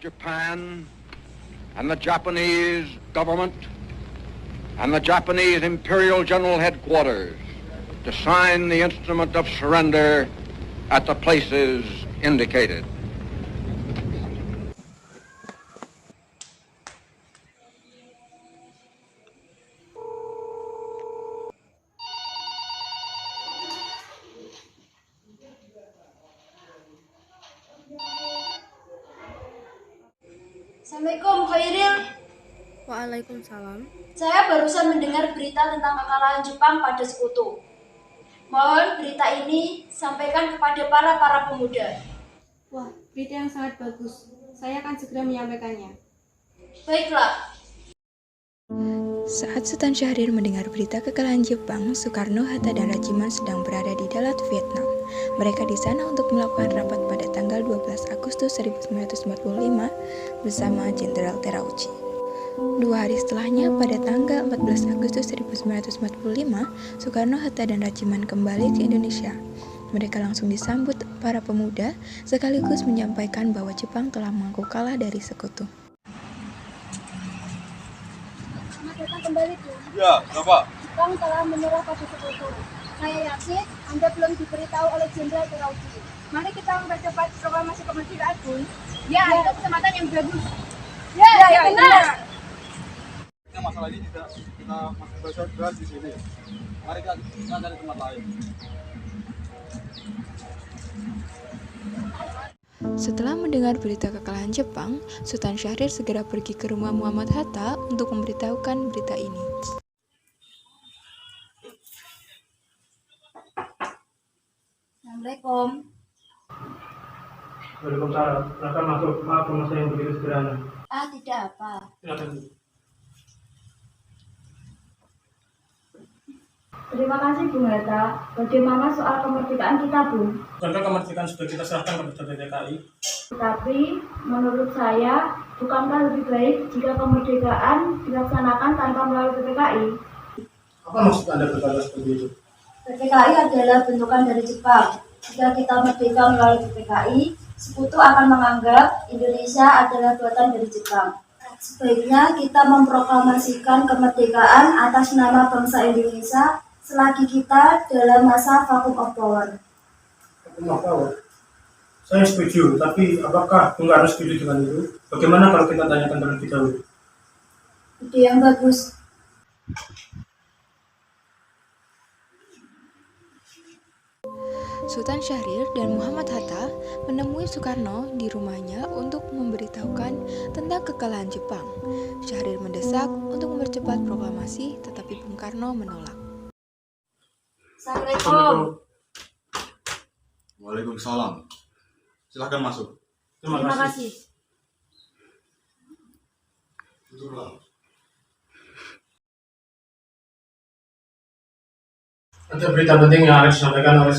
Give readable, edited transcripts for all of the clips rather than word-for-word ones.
Japan and the Japanese government and the Japanese Imperial General Headquarters to sign the instrument of surrender at the places indicated. Assalamualaikum, Khairil. Waalaikumsalam. Saya barusan mendengar berita tentang kekalahan Jepang pada Sekutu. Mohon berita ini sampaikan kepada para pemuda. Wah, berita yang sangat bagus. Saya akan segera menyampaikannya. Baiklah. Saat Sultan Syahrir mendengar berita kekalahan Jepang, Soekarno, Hatta, dan Rajiman sedang berada di Dalat, Vietnam. Mereka di sana untuk melakukan rapat pada tanggal 12 Agustus 1945 bersama Jenderal Terauchi. 2 hari setelahnya, pada tanggal 14 Agustus 1945, Soekarno, Hatta, dan Rajiman kembali ke Indonesia. Mereka langsung disambut para pemuda, sekaligus menyampaikan bahwa Jepang telah mengaku kalah dari Sekutu. Kembali Bu. Ya, Bapak. Jepang telah menyerah pada Sekutu. Saya yakin Anda belum diberitahu oleh Jenderal Terauchi. Mari kita mempercepat proklamasi kemerdekaan, Bu. Ya, itu kesempatan yang bagus. Ya, benar. Masalah ini tidak kita masih bahas di sini. Mari kita cari tempat lain. Setelah mendengar berita kekalahan Jepang, Sultan Syahrir segera pergi ke rumah Muhammad Hatta untuk memberitahukan berita ini. Assalamualaikum. Waalaikumsalam. Silakan masuk. Maaf rumah saya yang begitu sederhana. Tidak apa. Silakan. Terima kasih Bung Hatta. Bagaimana soal kemerdekaan kita, Bung? Bukankah kemerdekaan sudah kita serahkan kepada DKI? Tetapi menurut saya, bukankah lebih baik jika kemerdekaan dilaksanakan tanpa melalui PPKI? Apa maksud Anda berkata seperti itu? PPKI adalah bentukan dari Jepang. Jika kita merdeka melalui PPKI, Sekutu akan menganggap Indonesia adalah buatan dari Jepang. Sebaiknya kita memproklamasikan kemerdekaan atas nama bangsa Indonesia selagi kita dalam masa vacuum of power. Saya setuju, tapi apakah Bung Karno setuju dengan itu? Bagaimana kalau kita tanyakan terlebih dahulu? Ide yang bagus. Sultan Syahrir dan Muhammad Hatta menemui Soekarno di rumahnya untuk memberitahukan tentang kekalahan Jepang. Syahrir mendesak untuk mempercepat proklamasi, tetapi Bung Karno menolak. Assalamualaikum. Waalaikumsalam. Silakan masuk. Terima kasih. Duduklah. Ada berita penting yang harus disampaikan oleh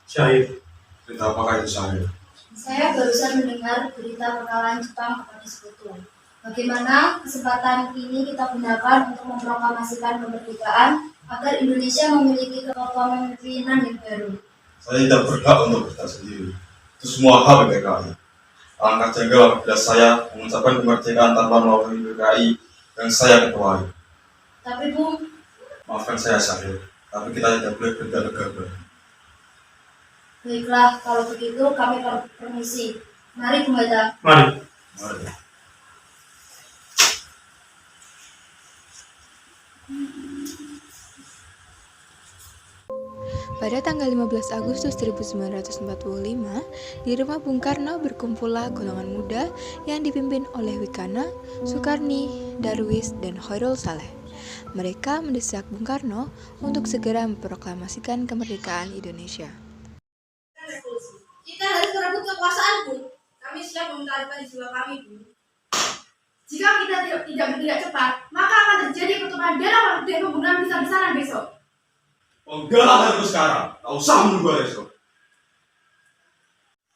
Syahrir. Berita apakah itu Syahrir? Saya barusan mendengar berita kekalahan Jepang kepada Sekutu. Bagaimana kesempatan ini kita gunakan untuk memproklamasikan kemerdekaan agar Indonesia memiliki kepemimpinan yang baru. Saya tidak berhak untuk berkata sendiri. Itu semua hak PKI. Alangkah janggal apabila saya mengucapkan kemerdekaan tanpa melalui PKI yang saya ketuai. Tapi Bu, Maafkan saya Syahrir, tapi kita tidak boleh bergagah-gagah. baiklah kalau begitu kami permisi. Mari Bu Hatta. Mari. Mari. Pada tanggal 15 Agustus 1945, di rumah Bung Karno berkumpullah golongan muda yang dipimpin oleh Wikana, Sukarni, Darwis, dan Khairul Saleh. Mereka mendesak Bung Karno untuk segera memproklamasikan kemerdekaan Indonesia. Kita harus merebut kekuasaan, Bu. Kami siap mempertahankan jiwa kami, Bu. Jika kita tidak bertindak cepat, maka akan terjadi pertumpahan darah dan pembunuhan besar-besaran besok. Penggalan itu sekarang, tak usah menunggu esok.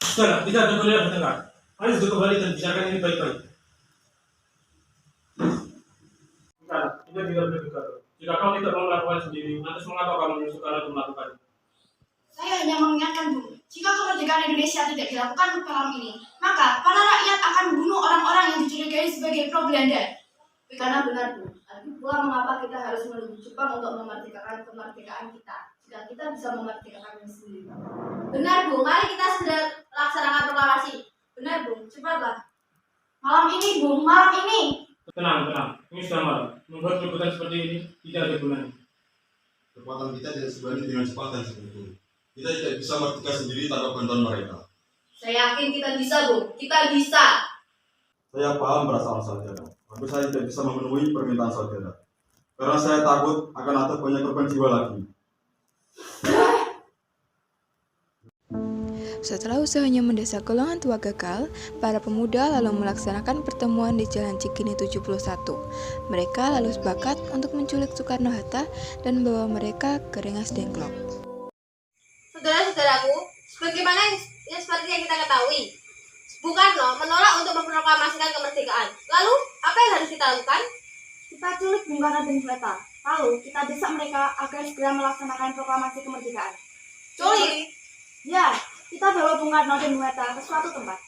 Sudah, tidak ada gunanya bertengkar. Mari duduk kembali dan bicarakan ini baik-baik. Bukan, kita tidak boleh bergaduh. Jika kau tidak mau melakukan sendiri, lantas mengapa kamu menyuruh Soekarno untuk melakukannya? Saya hanya mengingatkan, Bu. Jika kemerdekaan kemerdekaan Indonesia tidak dilakukan malam ini, maka para rakyat akan membunuh orang-orang yang dicurigai sebagai pro-Belanda. Karena benar, Bu. Lagi pula mengapa kita harus menunggu Jepang untuk memerdekakan kemerdekaan kita, jika kita bisa memerdekakannya sendiri? Benar, Bu. Mari kita segera laksanakan proklamasi. Benar, Bu. Cepatlah. Malam ini, Bu. Malam ini. Tenang. Ini sudah malam. Membuat keributan seperti ini tidak ada gunanya. Kekuatan kita tidak sebanding dengan Jepang dan sekutu. Kita tidak bisa merdeka sendiri tanpa bantuan mereka. Saya yakin kita bisa, Bu. Kita bisa. Saya paham perasaan saudara, tapi saya tidak bisa memenuhi permintaan saudara. Karena saya takut akan ada banyak korban jiwa lagi. Setelah usahanya mendesak golongan tua gagal, para pemuda lalu melaksanakan pertemuan di Jalan Cikini 71. Mereka lalu sepakat untuk menculik Soekarno-Hatta dan membawa mereka ke Rengas Dengklok. Saudara-saudaraku, sebagaimana seperti yang kita ketahui, Bung Karno menolak untuk memproklamasikan kemerdekaan. Lalu, apa yang harus kita lakukan? Kita culik Bung Karno dan Bung Hatta. Lalu, kita desak mereka agar segera melaksanakan proklamasi kemerdekaan. Culik? Ya, kita bawa Bung Karno dan Bung Hatta ke suatu tempat.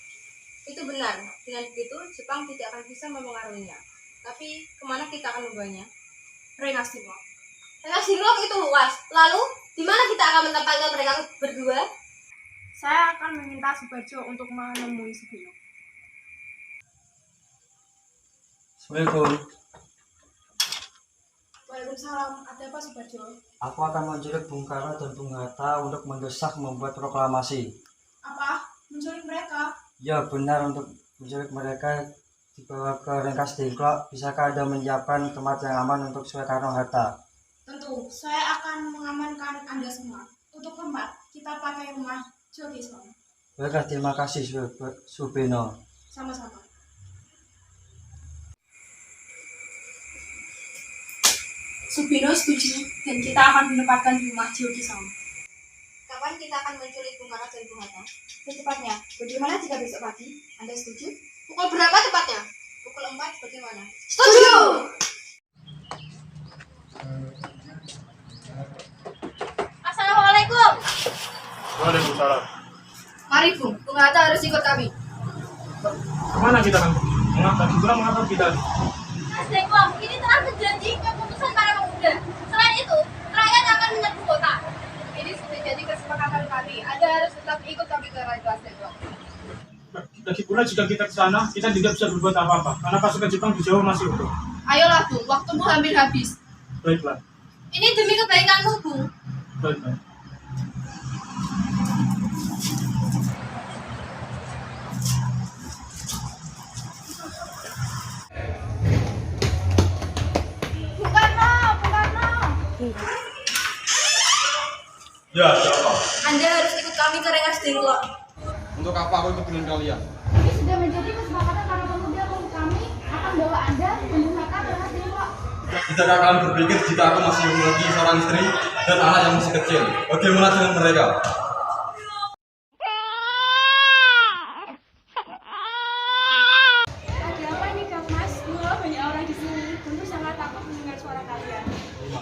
Itu benar. Dengan begitu, Jepang tidak akan bisa mempengaruhinya. Tapi, kemana kita akan membawanya? Rengas Dengklok. Rengas Dengklok itu luas. Lalu, di mana kita akan menempatkan mereka berdua? Saya akan meminta Subarjo untuk menemui Sugino. Assalamualaikum. Waalaikumsalam. Ada apa, Subarjo? Aku akan menculik Bung Karno dan Bung Hatta untuk mendesak membuat proklamasi. Apa? Menculik mereka? Ya benar, untuk menculik mereka dibawa ke Rengas Dengklok. Bisakah Anda menyiapkan tempat yang aman untuk Soekarno-Hatta? Tentu. Saya akan mengamankan Anda semua. Untuk tempat, kita pakai rumah Joki Song. Baiklah, terima kasih Subeno. Sama-sama. Subino setuju, dan kita akan menempatkan di rumah Joki Song. Kapan kita akan menculik Bung Karno dan Bung Hatta? Secepatnya, bagaimana jika besok pagi? Anda setuju? Pukul berapa tepatnya? Pukul 4 bagaimana? Setuju! Assalamualaikum. Waalaikumsalam. Mari, Bung. Bung Hatta harus ikut kami. Kemana kita kan? Mengapa kita? Mas Dengklok, ini telah menjadi keputusan para pemuda. Selain itu, rakyat akan menyerbu kota. Ini sudah jadi kesepakatan kami. Anda harus tetap ikut kami ke Rengas Dengklok. Lagi pula jika kita ke sana, kita tidak bisa berbuat apa-apa. Karena pasukan Jepang di Jawa masih utuh. Ayolah, Bung. Waktumu hampir habis. Baiklah. Ini demi kebaikanmu, Bung. Baik. Bung Karno! Ya, siapa? Anda harus ikut kami ke Rengas Dengklok. Untuk apa aku ikut dengan kalian? Ini sudah menjadi kesepakatan para pemuda untuk kami akan bawa Anda dan Bung Hatta ke Rengas Dengklok. Tidakkah kalian berpikir jika aku masih memiliki seorang istri dan anak yang masih kecil? Bagaimana dengan mereka? Ada apa ini, Kang Mas? Mula banyak orang di sini. Tentu sangat takut mendengar suara kalian.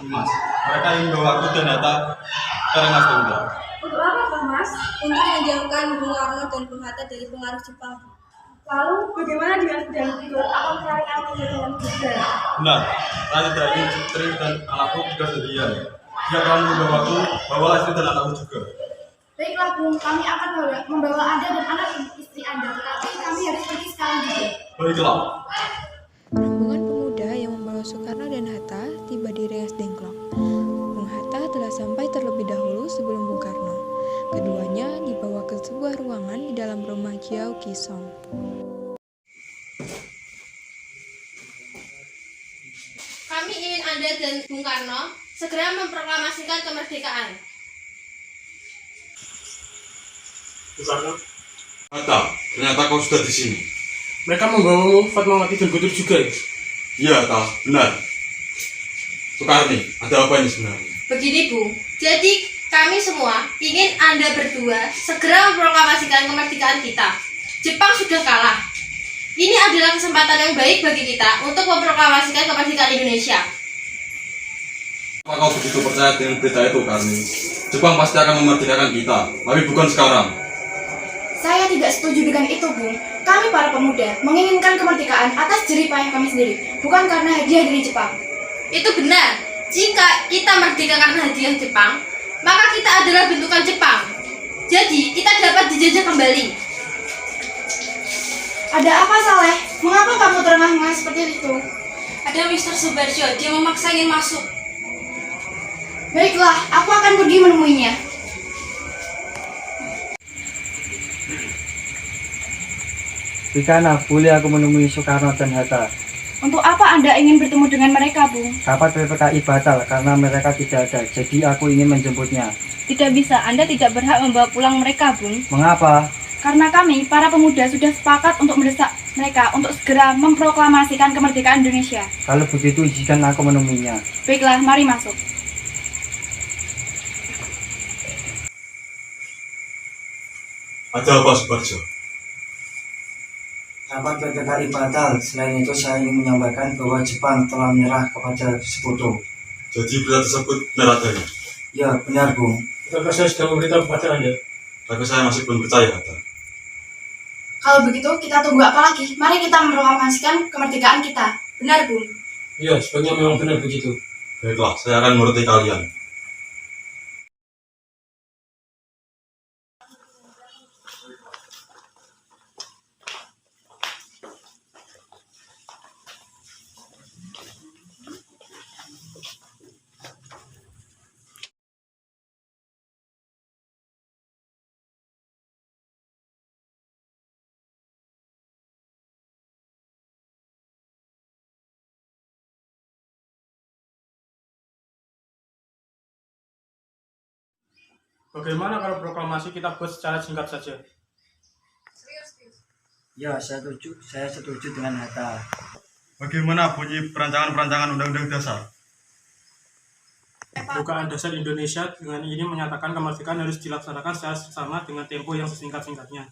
Mas, mereka ingin bawa aku dan Hatta ke Rengas Dengklok. Untuk apa, Kang Mas? Untuk menjauhkan Bung Karno dan Bung Hatta dari pengaruh Jepang. Lalu, bagaimana dengan Budal Budal? Apa mereka menjadi dalam Budal? Benar, saya tidak ingin istri dan anakku juga sendirian. Jika kamu membawa aku, bawalah istri dan anakku juga. Baiklah, Bung. Kami akan membawa Anda dan anak istri Anda. Tetapi kami harus pergi sekarang juga. Baiklah. Rombongan pemuda yang membawa Soekarno dan Hatta tiba di Rengas Dengklok. Bung Hatta telah sampai terlebih dahulu sebelum Bung Karno. Keduanya dibawa ke sebuah ruangan di dalam rumah Jiao Kisong. Kami ingin Anda dan Bung Karno segera memproklamasikan kemerdekaan. Bukan? Hatta, ternyata kau sudah di sini. Mereka membawamu Fatmawati dan Gutur juga ya? Iya, Hatta, benar. Soekarni, ada apa ini sebenarnya? Begini, Bung. Jadi kami semua ingin Anda berdua segera memproklamasikan kemerdekaan kita. Jepang sudah kalah. Ini adalah kesempatan yang baik bagi kita untuk memproklamasikan kemerdekaan Indonesia. Apa kau begitu percaya dengan berita itu, Karni? Jepang pasti akan memerdekakan kita, tapi bukan sekarang. Saya tidak setuju dengan itu, Bung. Kami para pemuda menginginkan kemerdekaan atas jerih payah kami sendiri, bukan karena hadiah dari Jepang. Itu benar. Jika kita merdeka karena hadiah Jepang, maka kita adalah bentukan Jepang. Jadi, kita dapat dijajah kembali. Ada apa, Saleh? Mengapa kamu terengah-engah seperti itu? Ada Mr. Subarjo, dia memaksa ingin masuk. Baiklah, aku akan pergi menemuinya. Rikana, boleh aku menemui Soekarno dan Hatta? Untuk apa Anda ingin bertemu dengan mereka, Bung? Rapat PPKI batal karena mereka tidak ada, jadi aku ingin menjemputnya. Tidak bisa, Anda tidak berhak membawa pulang mereka, Bung. Mengapa? Karena kami, para pemuda, sudah sepakat untuk mendesak mereka untuk segera memproklamasikan kemerdekaan Indonesia. Kalau begitu, izinkan aku menemuinya. Baiklah, mari masuk. Ada apa, Subarjo? Rapat PPKI batal. Selain itu, saya ingin menyampaikan bahwa Jepang telah menyerah kepada Sekutu. Jadi berita tersebut benar adanya? Ya, benar, Bung. Apakah saya sudah memberitahu kepada Anda? Tapi saya masih belum percaya, Hatta. Kalau begitu, kita tunggu apa lagi? Mari kita memproklamasikan kemerdekaan kita. Benar, Bung? Iya, sebenarnya memang benar begitu. Baiklah, saya akan menuruti kalian. Bagaimana kalau proklamasi kita buat secara singkat saja? Ya, saya setuju dengan Hatta. Bagaimana bunyi perancangan Undang-Undang Dasar? Pembukaan dasar Indonesia dengan ini menyatakan kemerdekaan harus dilaksanakan secara sama dengan tempo yang sesingkat-singkatnya.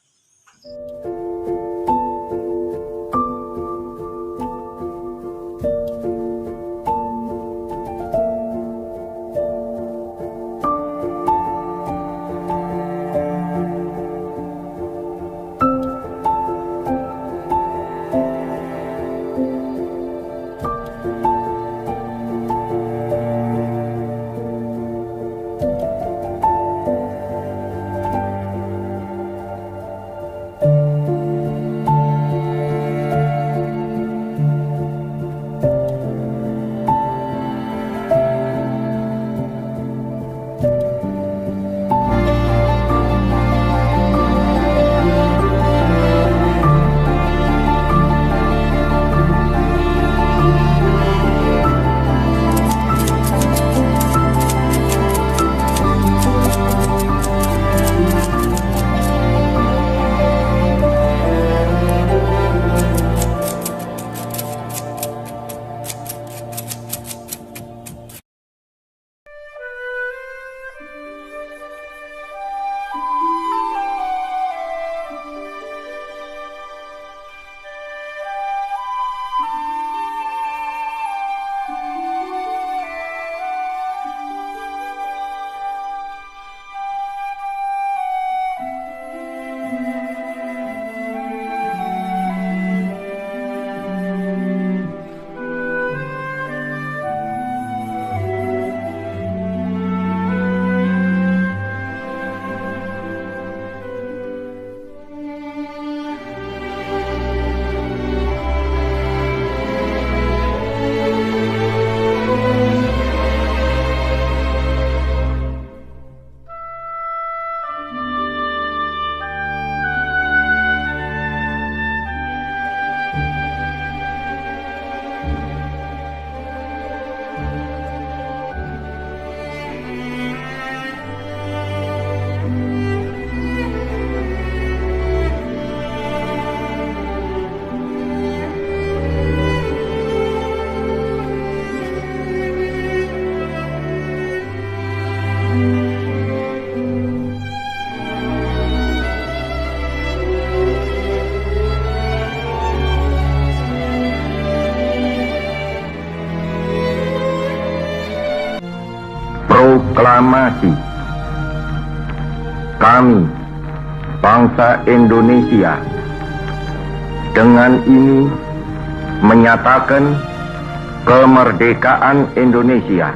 Proklamasi. Kami, bangsa Indonesia dengan ini menyatakan kemerdekaan Indonesia.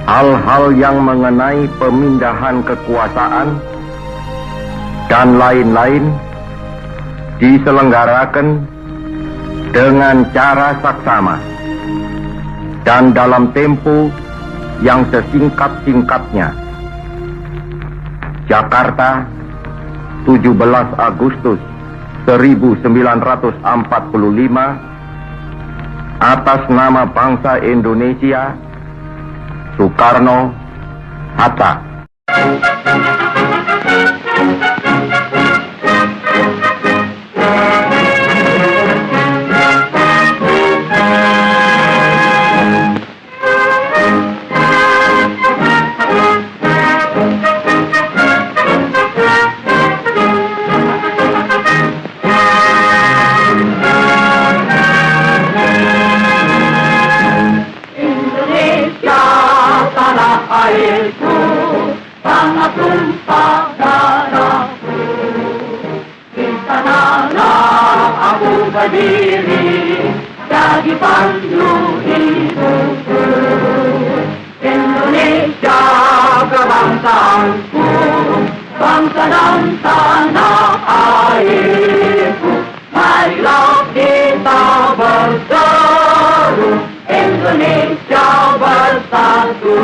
Hal-hal yang mengenai pemindahan kekuasaan dan lain-lain diselenggarakan dengan cara saksama dan dalam tempo yang sesingkat-singkatnya. Jakarta, 17 Agustus 1945, atas nama bangsa Indonesia, Soekarno, Hatta. Indonesia kebangsaanku, bangsa dan tanah airku, marilah kita berseru, Indonesia bersatu.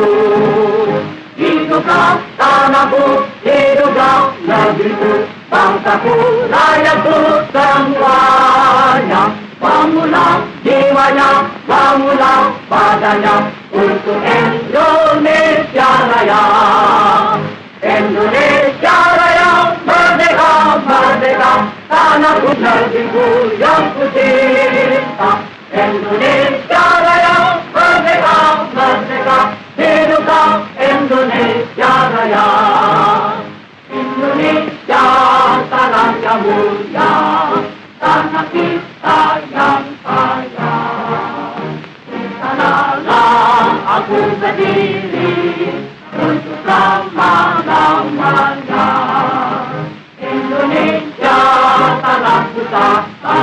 Hiduplah tanahku, hiduplah negeriku, bangsaku, rakyatku semuanya. Bangunlah jiwanya, bangunlah badannya untuk Indonesia Raya. Indonesia Raya, merdeka, merdeka, tanahku negeriku yang ku cinta. Indonesia Raya, merdeka, merdeka, hiduplah Indonesia Raya. Indonesia tanah yang mulia, tanah kita yang kaya. Di sanalah aku berdiri untuk selama-lamanya. Indonesia tanah pusaka,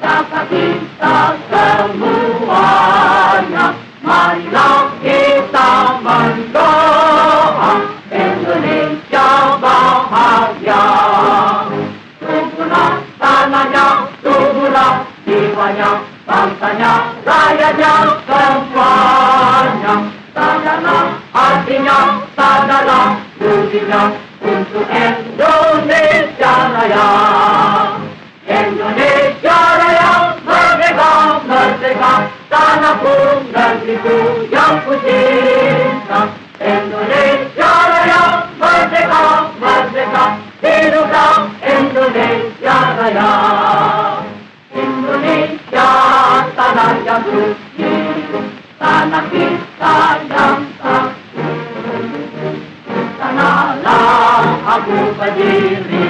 jasa kita semuanya. Marilah kita mendoa Indonesia bahagia. Tubuhlah tanahnya, tubuhlah jiwanya, bangsanya, rakyatnya semuanya. Sadarlah hatinya, sadarlah budinya untuk Indonesia Raya. Indonesia Raya, merdeka, merdeka, tanahku, negeriku yang ku cinta. Indonesia Raya, merdeka, merdeka, hiduplah Indonesia Raya. Indonesia tanah yang suci, tanah kita yang satu. Sanalah aku berdiri,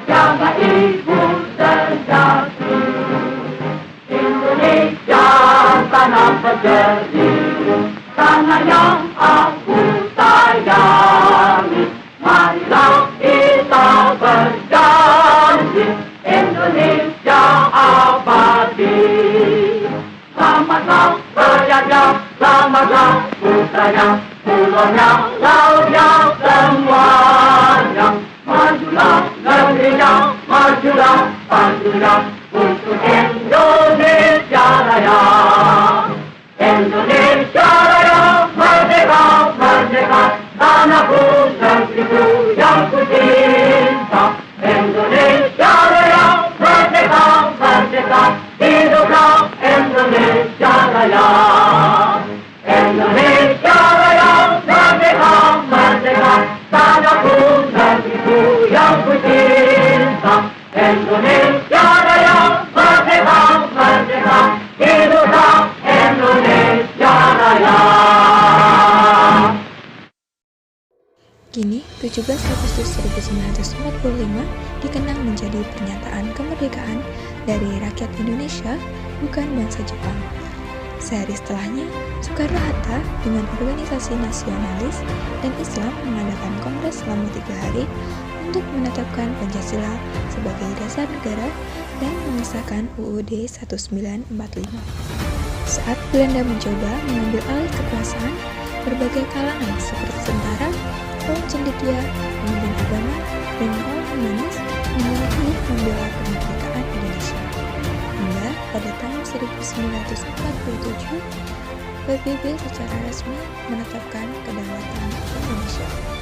jaga ibu sejati. Indonesia tanah berjeri, tanah yang aku sayangi. Marilah kita berjanji, Indonesia abadi. Selamatlah rakyatnya, selamatlah putranya, pulaunya, lautnya, semuanya. Majulah negerinya, majulah pantunya untuk Indonesia Raya. Indonesia Raya, merdeka, merdeka, tanahku, negeriku yang ku cinta. Indonesia Raya, merdeka, merdeka, hiduplah Indonesia Raya. Indonesia Raya, merdeka, merdeka, tanahku, negeriku yang ku cinta. Indonesia Raya, merdeka, merdeka, hiduplah Indonesia Raya. Kini, 17 Agustus 1945 dikenang menjadi pernyataan kemerdekaan dari rakyat Indonesia, bukan bangsa Jepang. Sehari setelahnya, Soekarno-Hatta dengan organisasi nasionalis dan Islam mengadakan kongres selama 3 hari untuk menetapkan Pancasila sebagai dasar negara dan mengesahkan UUD 1945. Saat Belanda mencoba mengambil alih kekuasaan, berbagai kalangan seperti tentara, kaum cendekia, pemimpin agama, dan kaum humanis menyerahkan membela kemerdekaan Indonesia. Hingga pada tahun 1947, PBB secara resmi menetapkan kedaulatan Indonesia.